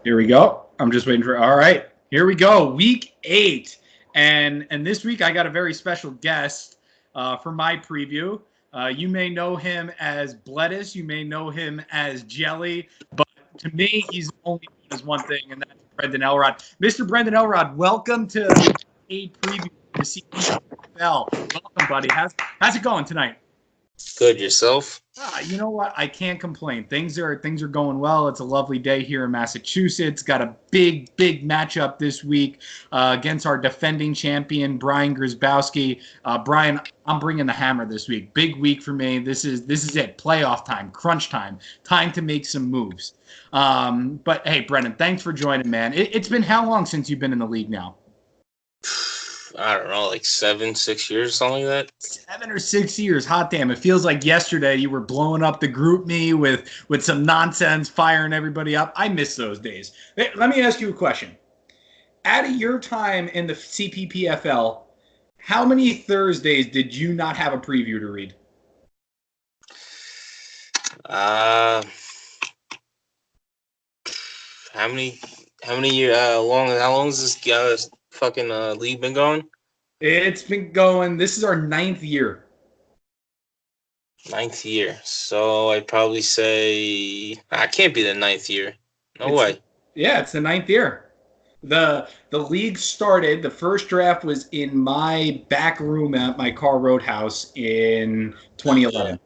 Here we go. I'm just waiting for. All right, here we go. Week 8, and this week I got a very special guest for my preview. You may know him as Bledis. You may know him as Jelly, but to me, he's only known as one thing, and that's Brendan Elrod. Mr. Brendan Elrod, welcome to the 8 preview of the CPPFL. Welcome, buddy. How's it going tonight? Good, yourself? You know what? I can't complain. Things are going well. It's a lovely day here in Massachusetts. Got a big matchup this week against our defending champion Brian Grzybowski. Brian, I'm bringing the hammer this week. Big week for me. This is it. Playoff time, crunch time to make some moves. But hey, Brendan, thanks for joining, man. It's been how long since you've been in the league now? I don't know, like 6 years, something like that. 7 or 6 years. Hot damn. It feels like yesterday you were blowing up the group me with some nonsense, firing everybody up. I miss those days. Let me ask you a question. Out of your time in the CPPFL, how many Thursdays did you not have a preview to read? How many years? How long has this fucking league been going? It's been going. This is our 9th year. 9th year. So I'd probably say I can't be the 9th year. No way. Yeah, it's the 9th year. The league started. The first draft was in my back room at my car roadhouse in 2011.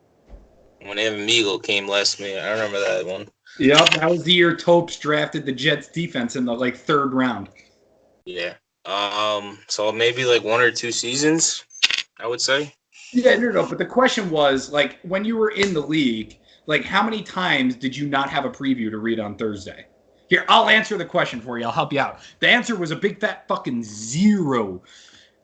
Yeah. When Evan Meagle came last minute, I remember that one. Yep, that was the year Topes drafted the Jets defense in the 3rd round. Yeah. So maybe like 1 or 2 seasons, I would say. Yeah, no. But the question was, when you were in the league, how many times did you not have a preview to read on Thursday? Here, I'll answer the question for you. I'll help you out. The answer was a big fat fucking 0.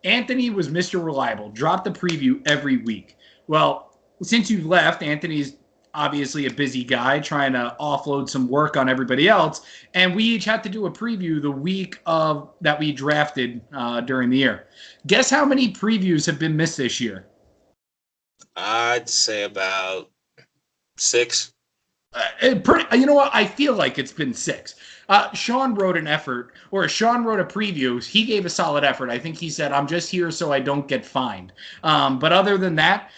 Anthony was Mr. Reliable. Dropped the preview every week. Well, since you've left, Anthony's obviously a busy guy trying to offload some work on everybody else, and we each had to do a preview the week of that we drafted during the year. Guess how many previews have been missed this year? I'd say about 6. You know what? I feel like it's been 6. Sean wrote a preview. He gave a solid effort. I think he said, "I'm just here so I don't get fined." But other than that,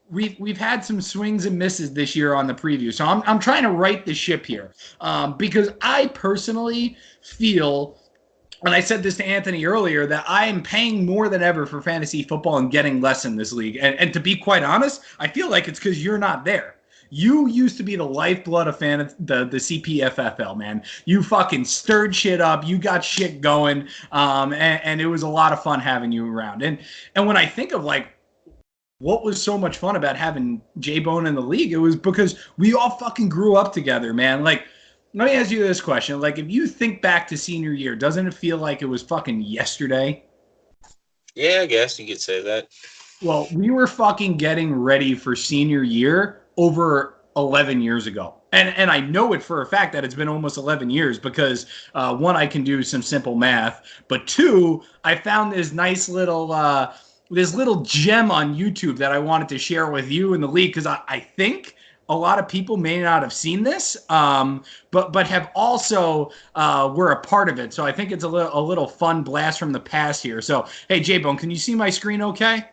We've had some swings and misses this year on the preview. So I'm trying to right the ship here because I personally feel, and I said this to Anthony earlier, that I am paying more than ever for fantasy football and getting less in this league. And to be quite honest, I feel like it's because you're not there. You used to be the lifeblood of the CPFFL, man. You fucking stirred shit up. You got shit going. And it was a lot of fun having you around. And when I think of what was so much fun about having J-Bone in the league, it was because we all fucking grew up together, man. Let me ask you this question. If you think back to senior year, doesn't it feel like it was fucking yesterday? Yeah, I guess you could say that. Well, we were fucking getting ready for senior year over 11 years ago. And I know it for a fact that it's been almost 11 years because, 1, I can do some simple math, but 2, I found this nice little gem on YouTube that I wanted to share with you in the league because I think a lot of people may not have seen this, but have also were a part of it. So I think it's a little fun blast from the past here. So, hey, J-Bone, can you see my screen okay?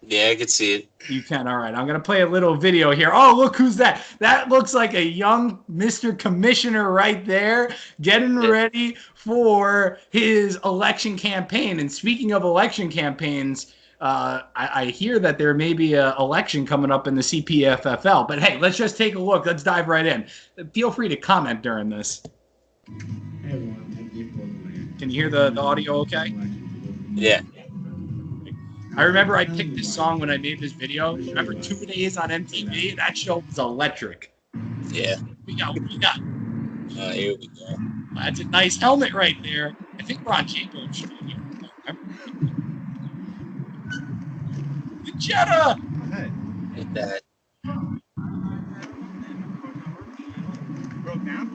Yeah, I can see it. You can. All right. I'm going to play a little video here. Oh, look who's that. That looks like a young Mr. Commissioner right there getting ready for his election campaign. And speaking of election campaigns, I hear that there may be an election coming up in the CPFFL. But, hey, let's just take a look. Let's dive right in. Feel free to comment during this. Can you hear the audio okay? Yeah. I remember I picked this song when I made this video. Remember 2 Days on MTV? That show was electric. Yeah. What we got? Here we go. That's a nice helmet right there. I think we're on J-Bone Street. The Jetta! Hit that. Broke down?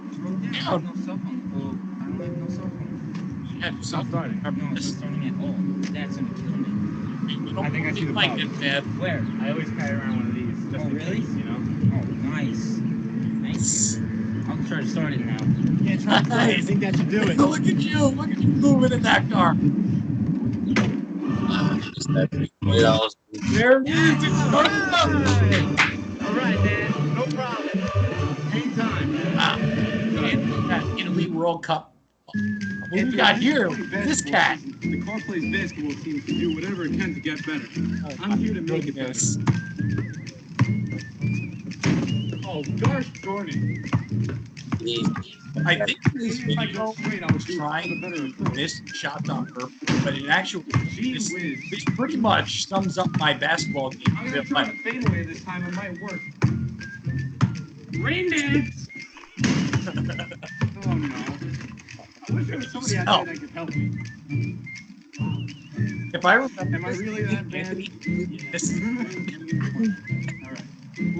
Down. No cell phone. Oh, I don't have no cell phone. Yeah, something. No, it's starting at all. That's gonna kill me. I think I see the problem. Where? I always carry around one of these just in really? case, you know? Oh, nice. Thank you. I'll try to start it now. Can't try to play. I think that should do it. Look at you. Look at you moving in that car. Just that $20. There it is. It's starting up. All right, man. No problem. Anytime. That Italy World Cup. What do we got here? This cat. The car plays basketball team can do whatever it can to get better. I'm here to make it better. Goodness. Oh, gosh darn it. I think this video was trying to miss shots on purpose, but it actually this pretty much sums up my basketball game. I'm going to try to fade away this time. It might work. Rain dance! Oh, no. I wish there was somebody out there that could help me. If I remember, Am I really that bad? Yes. All right.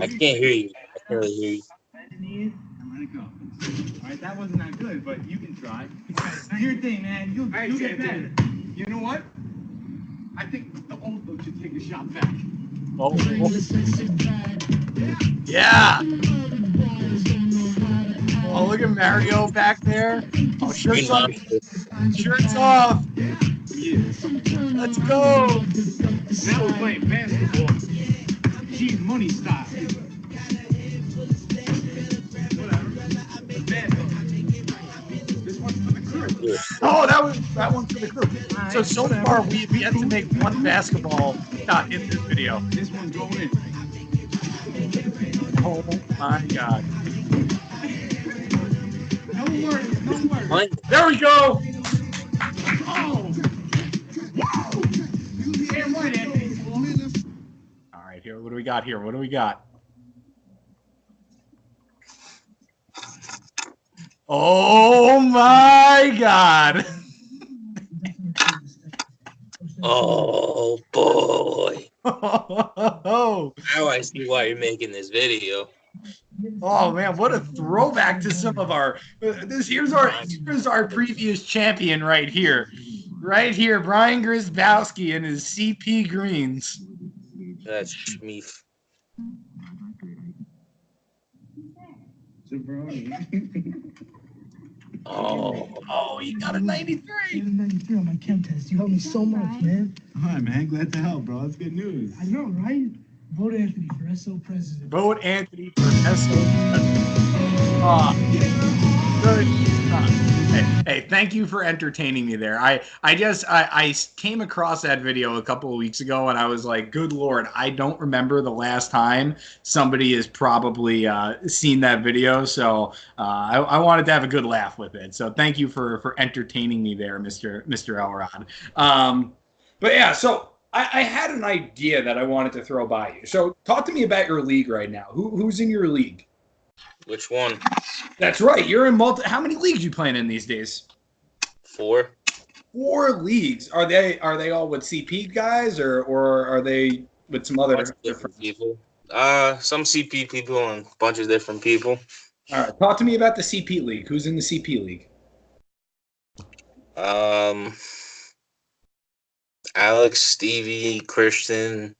I can't hear you. I can't really hear you. Bend the knees and let it go. All right, that wasn't that good, but you can try. Do your thing, man. You'll get better. You know what? I think the old boat should take a shot back. Oh. Yeah. Oh, look at Mario back there. Oh, shirts off. Shirts off. Yeah. Let's go. Now we're playing basketball. G's money style. Whatever. Bad boat. This one's for the crew. Oh, that one's for the crew. So far we've yet to make one basketball shot in this video. This one's going in. Oh my God. No worries, no worries. What? There we go. Oh! Wow! Damn right, Anthony. All right, here. What do we got here? What do we got? Oh my God. Oh boy. Oh Now I see why you're making this video. man, what a throwback to some of our here's our previous champion right here. Right here, Brian Grisbowski and his CP greens. That's Schmeef. Oh, you got a 93. 93 on my chem test. You helped me so much, man. All right, man. Glad to help, bro. That's good news. I know, right? Vote Anthony for SO president. Vote Anthony for SO. Good. Hey, thank you for entertaining me there. I came across that video a couple of weeks ago, and I was like, good Lord, I don't remember the last time somebody has probably seen that video. So I wanted to have a good laugh with it. So thank you for entertaining me there, Mr. Elrod. But yeah, so I had an idea that I wanted to throw by you. So talk to me about your league right now. Who's in your league? Which one? That's right. You're in how many leagues you playing in these days? 4. 4 leagues. Are they all with CP guys or are they with some other different people? Some CP people and a bunch of different people. All right. Talk to me about the CP league. Who's in the CP league? Alex, Stevie, Christian,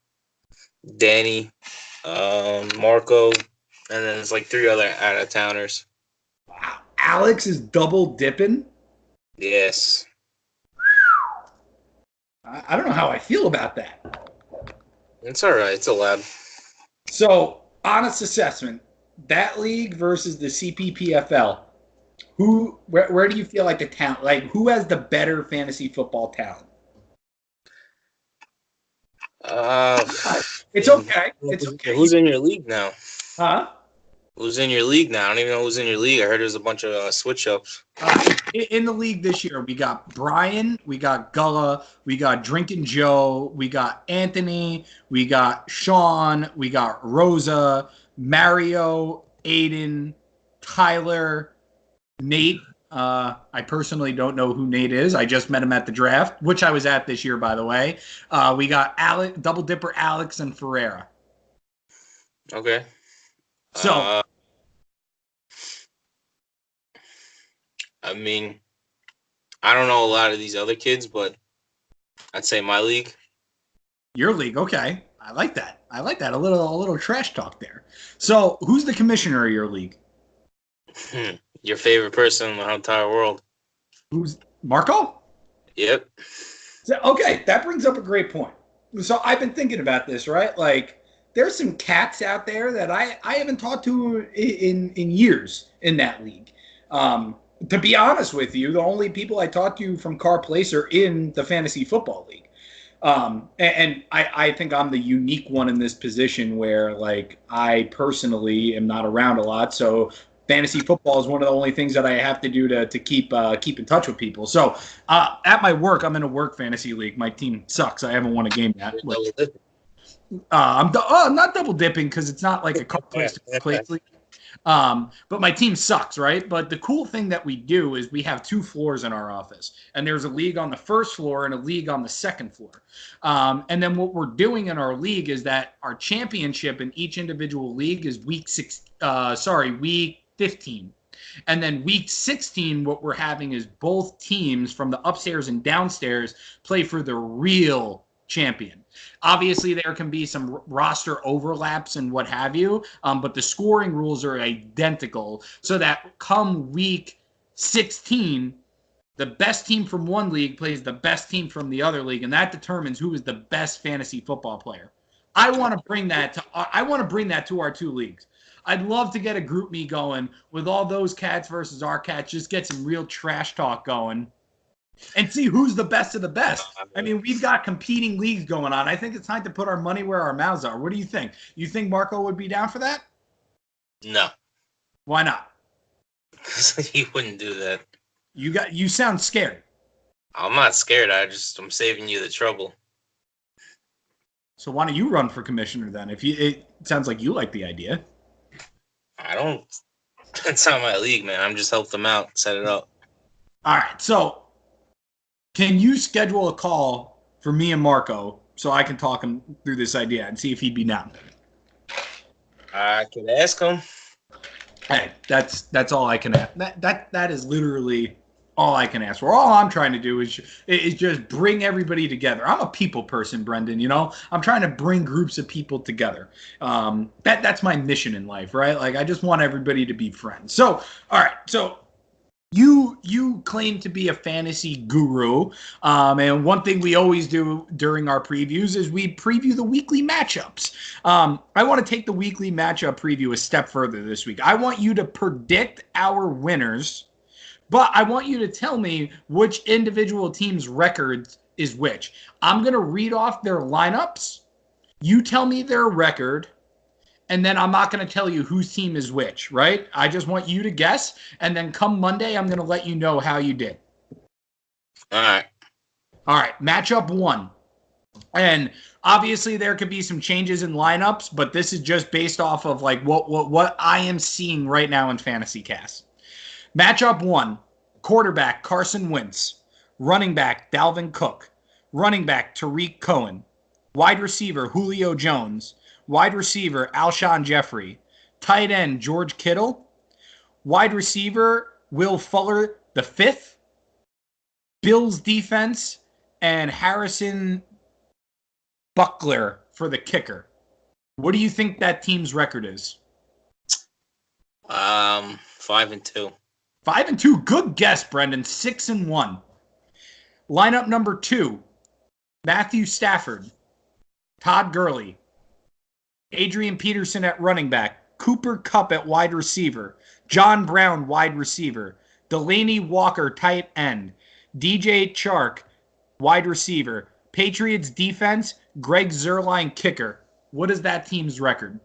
Danny, Marco, and then there's like 3 other out-of-towners. Wow. Alex is double dipping? Yes. I don't know how I feel about that. It's all right. It's allowed. So, honest assessment, that league versus the CPPFL, where do you feel like the talent, like who has the better fantasy football talent? It's okay. It's okay. Who's in your league now? Huh? Who's in your league now? I don't even know who's in your league. I heard there's a bunch of switch-ups. In the league this year, we got Brian, we got Gullah, we got Drinkin' Joe, we got Anthony, we got Sean, we got Rosa, Mario, Aiden, Tyler, Nate. I personally don't know who Nate is. I just met him at the draft, which I was at this year, by the way. We got Alex, Double Dipper Alex, and Ferreira. Okay. So, I mean, I don't know a lot of these other kids, but I'd say my league. Your league, okay. I like that. A little trash talk there. So, who's the commissioner of your league? Your favorite person in the entire world. Who's Marco? Yep. So, okay, that brings up a great point. So I've been thinking about this, right? Like, there's some cats out there that I haven't talked to in years in that league. To be honest with you, the only people I talked to from Car Place are in the fantasy football league. And I think I'm the unique one in this position where, like, I personally am not around a lot. So fantasy football is one of the only things that I have to do to keep in touch with people. So at my work, I'm in a work fantasy league. My team sucks. I haven't won a game yet. I'm not double dipping because it's not like a place league. But my team sucks, right? But the cool thing that we do is we have 2 floors in our office, and there's a league on the first floor and a league on the second floor. And then what we're doing in our league is that our championship in each individual league is week 15. And then week 16, what we're having is both teams from the upstairs and downstairs play for the real champion. Obviously, there can be some roster overlaps and what have you, but the scoring rules are identical so that come week 16, the best team from one league plays the best team from the other league, and that determines who is the best fantasy football player. I want to bring that to our 2 leagues. I'd love to get a group me going with all those cats versus our cats, just get some real trash talk going. And see who's the best of the best. I mean, we've got competing leagues going on. I think it's time to put our money where our mouths are. What do you think? You think Marco would be down for that? No. Why not? He wouldn't do that. You sound scared. I'm not scared. I'm saving you the trouble. So why don't you run for commissioner then? It sounds like you like the idea. I don't. That's not my league, man. I'm just helping them out, set it up. All right. So can you schedule a call for me and Marco so I can talk him through this idea and see if he'd be down? I could ask him. Hey, that's all I can ask. That is literally all I can ask for. All I'm trying to do is just bring everybody together. I'm a people person, Brendan. You know, I'm trying to bring groups of people together. That's my mission in life, right? Like, I just want everybody to be friends. So, all right. So you claim to be a fantasy guru, and one thing we always do during our previews is we preview the weekly matchups. I want to take the weekly matchup preview a step further this week. I want you to predict our winners, but I want you to tell me which individual team's record is which. I'm going to read off their lineups. You tell me their record. And then I'm not going to tell you whose team is which, right? I just want you to guess. And then come Monday, I'm going to let you know how you did. All right. All right. Matchup 1. And obviously there could be some changes in lineups, but this is just based off of like what I am seeing right now in Fantasy Cast. Matchup 1. Quarterback Carson Wentz. Running back Dalvin Cook. Running back Tariq Cohen. Wide receiver Julio Jones. Wide receiver, Alshon Jeffrey. Tight end, George Kittle. Wide receiver, Will Fuller the fifth. Bills defense, and Harrison Buckler for the kicker. What do you think that team's record is? 5-2. 5-2. Good guess, Brendan. 6-1. Lineup number 2. Matthew Stafford. Todd Gurley. Adrian Peterson at running back, Cooper Kupp at wide receiver, John Brown wide receiver, Delaney Walker tight end, DJ Chark wide receiver, Patriots defense, Greg Zuerlein kicker. What is that team's record?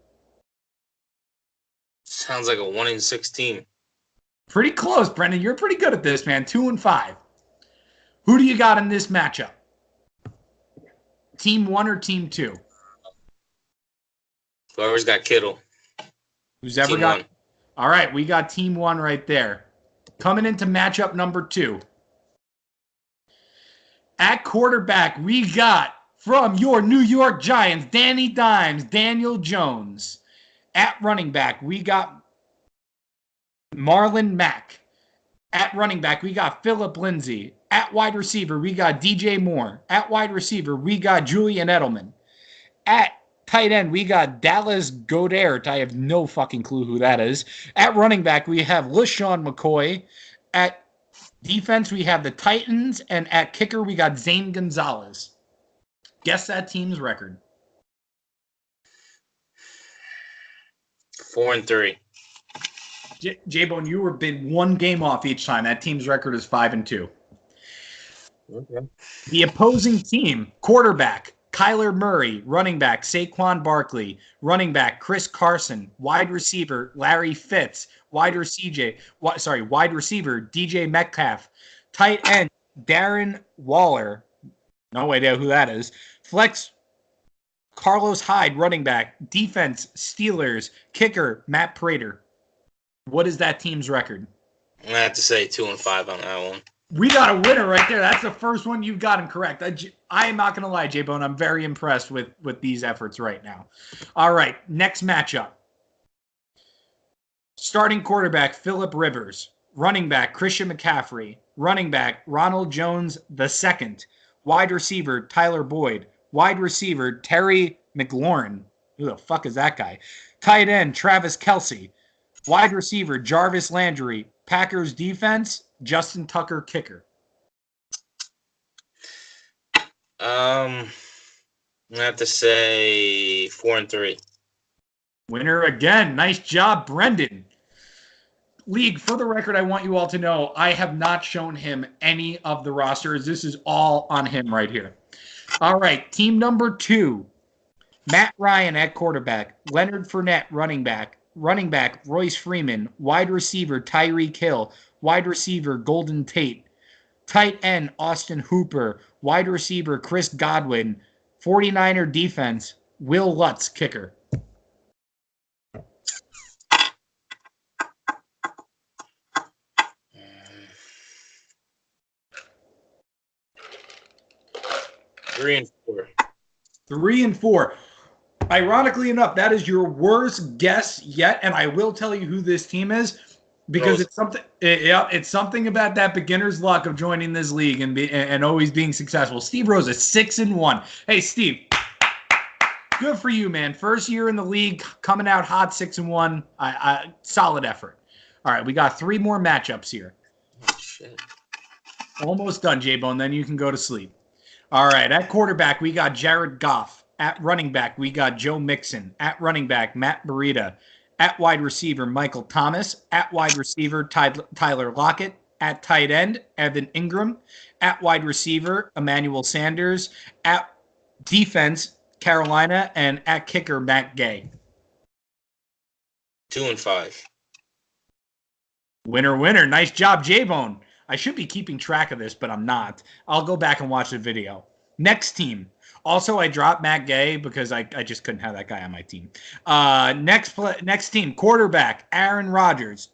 Sounds like a 1-16. Pretty close, Brendan. You're pretty good at this, man. 2-5. Who do you got in this matchup? Team 1 or team 2? Whoever's got Kittle. Who's ever Team got? 1. All right, we got team 1 right there. Coming into matchup number 2. At quarterback, we got from your New York Giants, Danny Dimes, Daniel Jones. At running back, we got Marlon Mack. At running back, we got Phillip Lindsay. At wide receiver, we got DJ Moore. At wide receiver, we got Julian Edelman. At tight end, we got Dallas Goedert. I have no fucking clue who that is. At running back, we have LaShawn McCoy. At defense, we have the Titans. And at kicker, we got Zane Gonzalez. Guess that team's record. 4-3. J-Bone, you were been one game off each time. That team's record is 5-2. Okay. The opposing team, quarterback, Kyler Murray, running back, Saquon Barkley, running back, Chris Carson, wide receiver, Larry Fitz, wide receiver, DJ Metcalf, tight end, Darren Waller, no idea who that is, flex, Carlos Hyde, running back, defense, Steelers, kicker, Matt Prater. What is that team's record? I'm going to have to say 2-5 on that one. We got a winner right there. That's the first one you've gotten correct. I am not going to lie, J-Bone. I'm very impressed with these efforts right now. All right, next matchup. Starting quarterback, Phillip Rivers. Running back, Christian McCaffrey. Running back, Ronald Jones II. Wide receiver, Tyler Boyd. Wide receiver, Terry McLaurin. Who the fuck is that guy? Tight end, Travis Kelce. Wide receiver, Jarvis Landry. Packers defense, Justin Tucker, kicker. I have to say 4-3. Winner again. Nice job, Brendan. League, for the record, I want you all to know I have not shown him any of the rosters. This is all on him right here. All right, team number 2. Matt Ryan at quarterback. Leonard Fournette, running back. Running back, Royce Freeman. Wide receiver, Tyreek Hill. Wide receiver, Golden Tate. Tight end, Austin Hooper. Wide receiver, Chris Godwin. 49er defense, Will Lutz, kicker. Three and four. 3-4. Ironically enough, that is your worst guess yet, and I will tell you who this team is because it's something. It's something about that beginner's luck of joining this league and always being successful. Steve Rose is 6-1. Hey, Steve, good for you, man. First year in the league, coming out hot, 6-1. Solid effort. All right, we got 3 more matchups here. Oh, shit. Almost done, J-Bone. Then you can go to sleep. All right, at quarterback, we got Jared Goff. At running back, we got Joe Mixon. At running back, Matt Breida. At wide receiver, Michael Thomas. At wide receiver, Tyler Lockett. At tight end, Evan Ingram. At wide receiver, Emmanuel Sanders. At defense, Carolina. And at kicker, Matt Gay. 2-5. Winner, winner. Nice job, J-Bone. I should be keeping track of this, but I'm not. I'll go back and watch the video. Next team. Also, I dropped Matt Gay because I just couldn't have that guy on my team. Next team, quarterback, Aaron Rodgers.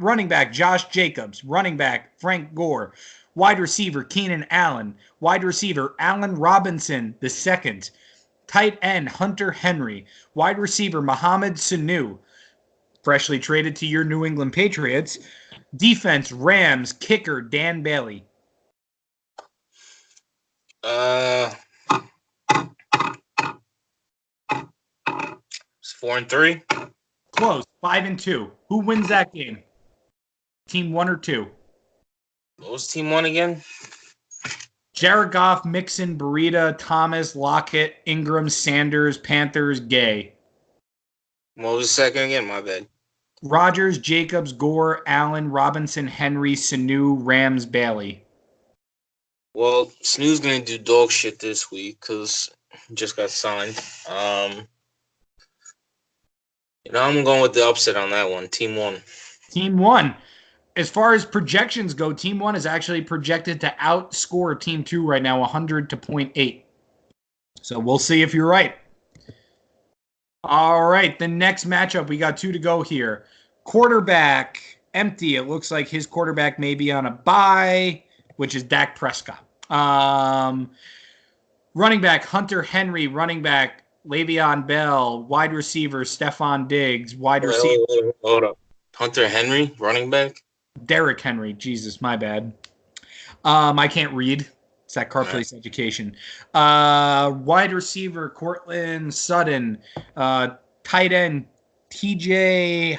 Running back, Josh Jacobs. Running back, Frank Gore. Wide receiver, Keenan Allen. Wide receiver, Allen Robinson II. Tight end, Hunter Henry. Wide receiver, Mohamed Sanu. Freshly traded to your New England Patriots. Defense, Rams. Kicker, Dan Bailey. 4-3. Close. 5-2. Who wins that game? Team 1 or 2? What was team 1 again? Jared Goff, Mixon, Breida, Thomas, Lockett, Ingram, Sanders, Panthers, Gay. What was the second again? My bad. Rodgers, Jacobs, Gore, Allen, Robinson, Henry, Sanu, Rams, Bailey. Well, Snoo's going to do dog shit this week because he just got signed. I'm going with the upset on that one. Team 1. Team 1. As far as projections go, Team 1 is actually projected to outscore Team 2 right now 100-0.8. So we'll see if you're right. All right, the next matchup, we got 2 to go here. Quarterback, empty. It looks like his quarterback may be on a bye, which is Dak Prescott. Running back, Hunter Henry. Running back, Le'Veon Bell. Wide receiver, Stephon Diggs. Wide receiver. Hold up. Hunter Henry, running back? Derrick Henry. Jesus, my bad. I can't read. It's that car police education. Wide receiver, Cortland Sutton. Tight end, TJ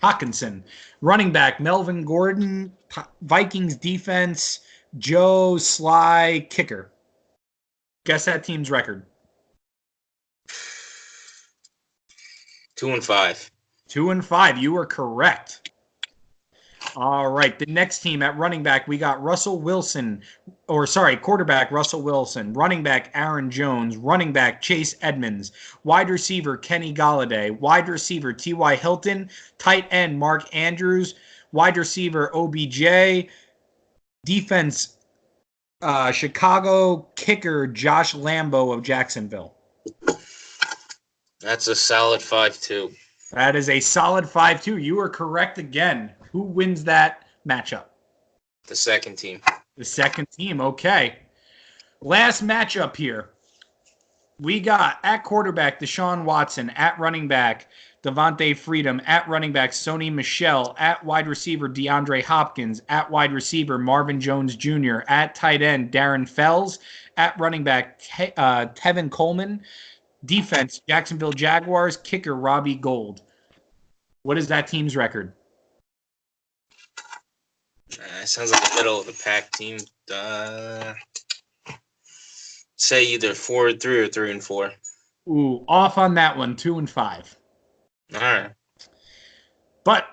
Hawkinson. Running back, Melvin Gordon. Vikings defense, Joe Sly. Kicker. Guess that team's record. 2-5. 2-5. You are correct. All right. The next team at running back, we got quarterback Russell Wilson, running back Aaron Jones, running back Chase Edmonds, wide receiver Kenny Golladay, wide receiver T.Y. Hilton, tight end Mark Andrews, wide receiver OBJ, defense Chicago, kicker Josh Lambo of Jacksonville. That's a solid 5-2. That is a solid 5-2. You are correct again. Who wins that matchup? The second team. The second team. Okay. Last matchup here. We got at quarterback Deshaun Watson, at running back Devontae Freedom, at running back Sony Michel, at wide receiver DeAndre Hopkins, at wide receiver Marvin Jones Jr., at tight end Darren Fells, at running back Tevin Coleman, defense Jacksonville Jaguars, kicker Robbie Gould. What is that team's record? Sounds like a middle of the pack team. Say either 4-3 or 3-4. Ooh, off on that one, 2-5. All right. But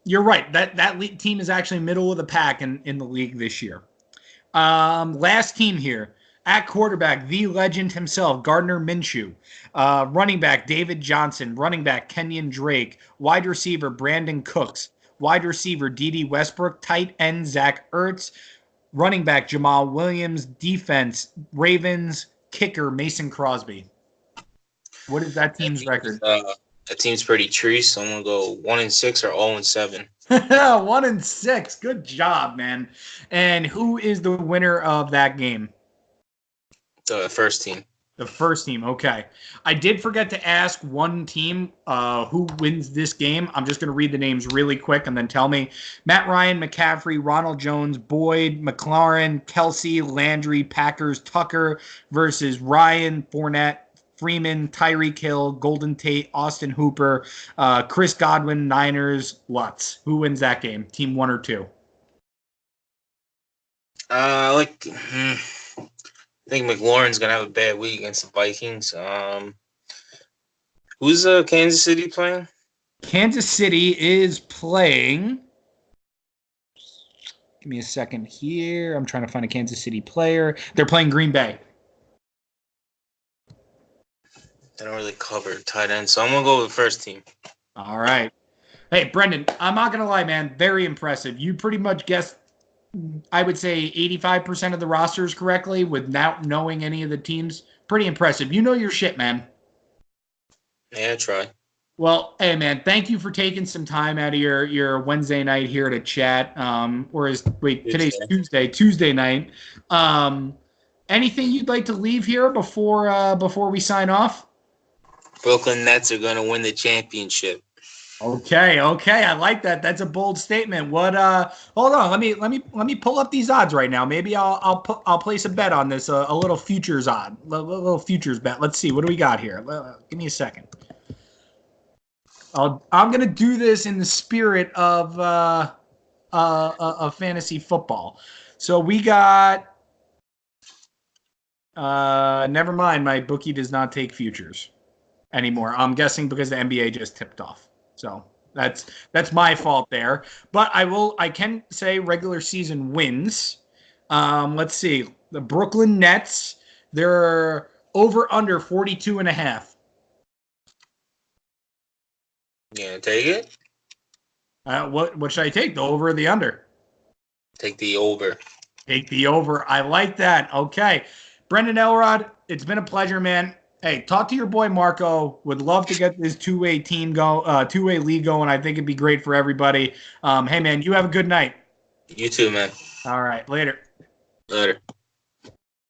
you're right. That team is actually middle of the pack in the league this year. Last team here. At quarterback, the legend himself, Gardner Minshew. Running back, David Johnson. Running back, Kenyon Drake. Wide receiver, Brandon Cooks. Wide receiver, D.D. Westbrook. Tight end, Zach Ertz. Running back, Jamal Williams. Defense, Ravens. Kicker, Mason Crosby. What is that team's record? That team's pretty tree, so I'm going to go 1-6 or 0-7. 1-6. Good job, man. And who is the winner of that game? The first team. The first team, okay. I did forget to ask one team who wins this game. I'm just going to read the names really quick and then tell me. Matt Ryan, McCaffrey, Ronald Jones, Boyd, McLaurin, Kelsey, Landry, Packers, Tucker versus Ryan, Fournette, Freeman, Tyreek Hill, Golden Tate, Austin Hooper, Chris Godwin, Niners, Lutz. Who wins that game? Team 1 or 2? I think McLaurin's going to have a bad week against the Vikings. Who's Kansas City playing? Kansas City is playing. Give me a second here. I'm trying to find a Kansas City player. They're playing Green Bay. They don't really cover tight end, so I'm going to go with the first team. All right. Hey, Brendan, I'm not going to lie, man. Very impressive. You pretty much guessed, I would say, 85% of the rosters correctly without knowing any of the teams. Pretty impressive. You know your shit, man. Yeah, try. Well, hey, man, thank you for taking some time out of your Wednesday night here to chat. Today's Tuesday night. Anything you'd like to leave here before we sign off? Brooklyn Nets are going to win the championship. Okay, I like that. That's a bold statement. What? Hold on. Let me pull up these odds right now. Maybe I'll place a bet on this. A little futures odd, a little futures bet. Let's see. What do we got here? Give me a second. I'm gonna do this in the spirit of fantasy football. So we got. Never mind. My bookie does not take futures anymore. I'm guessing because the NBA just tipped off. So that's my fault there. But I can say regular season wins. Let's see. The Brooklyn Nets, they're over under 42.5. Yeah, take it? What should I take? The over or the under? Take the over. Take the over. I like that. Okay. Brendan Elrod, it's been a pleasure, man. Hey, talk to your boy Marco. Would love to get this two-way league going. I think it'd be great for everybody. Hey, man, you have a good night. You too, man. All right, later. Later.